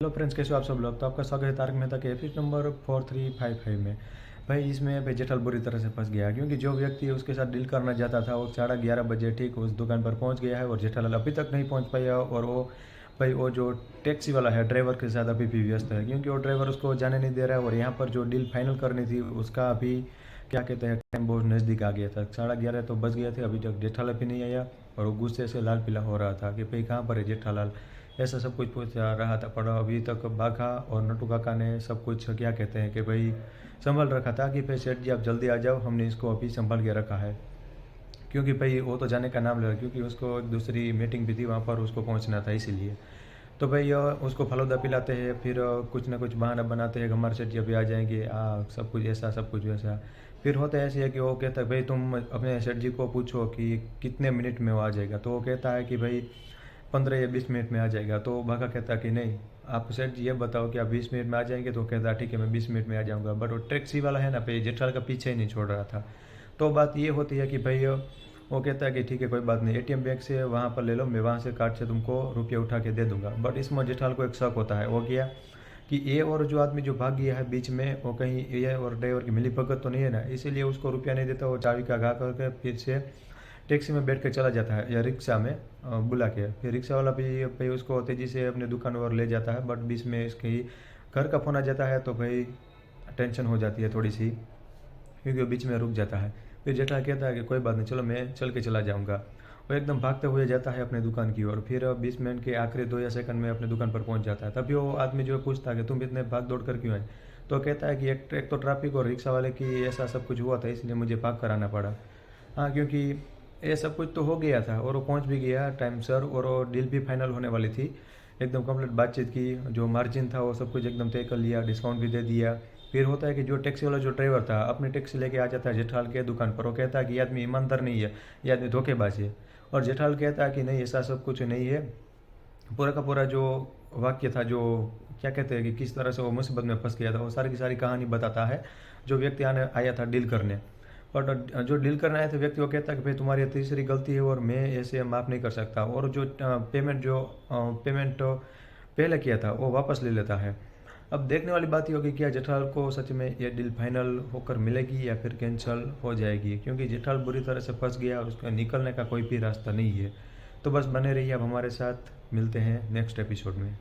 Hello friends, कैसे हो आप सब लोग। तो आपका स्वागत है तारक मेहता के एपिसोड नंबर 4355 में। भाई इसमें भाई जेठल बुरी तरह से फंस गया, क्योंकि जो व्यक्ति उसके साथ डील करना चाहता था वो 11:30 बजे ठीक उस दुकान पर पहुंच गया है और जेठालाल अभी तक नहीं पहुंच पाया। और वो जो टैक्सी वाला है ड्राइवर के साथ अभी भी व्यस्त है, क्योंकि वो ड्राइवर उसको जाने नहीं दे रहा है। और यहाँ पर जो डील फाइनल करनी थी उसका अभी क्या कहते हैं टाइम बहुत नज़दीक आ गया था। 11:30 तो बज गए थे, अभी तक जेठालाल भी नहीं आया। और वो गुस्से से लाल पीला हो रहा था कि भाई कहाँ पर है जेठालाल, ऐसा सब कुछ पूछ रहा था। पर अभी तक बाघा और नटू काका ने सब कुछ क्या कहते हैं कि भाई संभाल रखा था कि भाई सेठ जी आप जल्दी आ जाओ, हमने इसको अभी संभाल के रखा है। क्योंकि भाई वो तो जाने का नाम ले रहा है, क्योंकि उसको एक दूसरी मीटिंग भी थी, वहाँ पर उसको पहुँचना था इसीलिए। तो भाई उसको फलूदा पिलाते हैं, फिर कुछ ना कुछ बहाना बनाते हैं कि हमारे सेठ जी अभी आ जाएंगे, सब कुछ ऐसा सब कुछ वैसा। फिर होता है ऐसे है कि वो कहता है भाई तुम अपने सेठ जी को पूछो कि कितने मिनट में वो आ जाएगा। तो वो कहता है कि भाई 15 या 20 मिनट में आ जाएगा। तो भागा कहता है कि नहीं, आप सेठ जी ये बताओ कि आप 20 मिनट में आ जाएंगे। तो कहता है ठीक है मैं 20 मिनट में आ जाऊँगा। बट वो टैक्सी वाला है ना भाई जेठालाल का पीछे ही नहीं छोड़ रहा था। तो बात ये होती है कि भाई वो कहता है कि ठीक है कोई बात नहीं, एटीएम बैंक से वहाँ पर ले लो, मैं वहाँ से कार्ड से तुमको रुपये उठा के दे दूंगा। बट इसमें जेठालाल को एक शक होता है। वो क्या कि ये और जो आदमी जो भाग गया है बीच में, वो कहीं ये और ड्राइवर की मिली भगत तो नहीं है ना, इसीलिए उसको रुपया नहीं देता। वो चाबी का घा करके फिर से टैक्सी में बैठ कर चला जाता है, या रिक्शा में बुला के। फिर रिक्शा वाला भी भाई उसको तेज़ी से अपने दुकान पर ले जाता है। बट बीच में इसके ही घर का फ़ोन आ जाता है, तो भाई टेंशन हो जाती है थोड़ी सी, क्योंकि वो बीच में रुक जाता है। फिर जेठा कहता है कि कोई बात नहीं, चलो मैं चल के चला जाऊँगा। वो एकदम भागते हुए जाता है अपने दुकान की ओर। फिर 20 मिनट के आखिरी 2 या सेकंड में अपने दुकान पर पहुंच जाता है। तभी वो आदमी जो है पूछता है कि तुम इतने भाग दौड़ कर क्यों आए। तो कहता है कि एक तो ट्रैफिक और रिक्शा वाले की ऐसा सब कुछ हुआ था, इसलिए मुझे भाग कर आना पड़ा। हाँ, क्योंकि ये सब कुछ तो हो गया था और वो पहुंच भी गया टाइम सर, और वो डील भी फाइनल होने वाली थी। एकदम कंप्लीट बातचीत की, जो मार्जिन था वो सब कुछ एकदम तय कर लिया, डिस्काउंट भी दे दिया। फिर होता है कि जो टैक्सी वाला जो ड्राइवर था अपनी टैक्सी लेके आ जाता है जेठालाल के दुकान पर। वो कहता है कि ये आदमी ईमानदार नहीं है, ये आदमी धोखेबाज है। और जेठालाल कहता है कि नहीं ऐसा सब कुछ नहीं है। पूरा का पूरा जो वाक्य था, जो क्या कहते हैं कि किस तरह से वो मुसीबत में फंस गया था, वो सारी की सारी कहानी बताता है जो व्यक्ति आने आया था डील करने। बट जो डील करने आए थे व्यक्ति वो कहता है कि भाई तुम्हारी ये तीसरी गलती है और मैं ऐसे माफ़ नहीं कर सकता। और जो पेमेंट पहले किया था वो वापस ले लेता है। अब देखने वाली बात ये होगी क्या जेठालाल को सच में ये डील फाइनल होकर मिलेगी या फिर कैंसिल हो जाएगी, क्योंकि जेठालाल बुरी तरह से फंस गया और उसका निकलने का कोई भी रास्ता नहीं है। तो बस बने रहिए अब हमारे साथ, मिलते हैं नेक्स्ट एपिसोड में।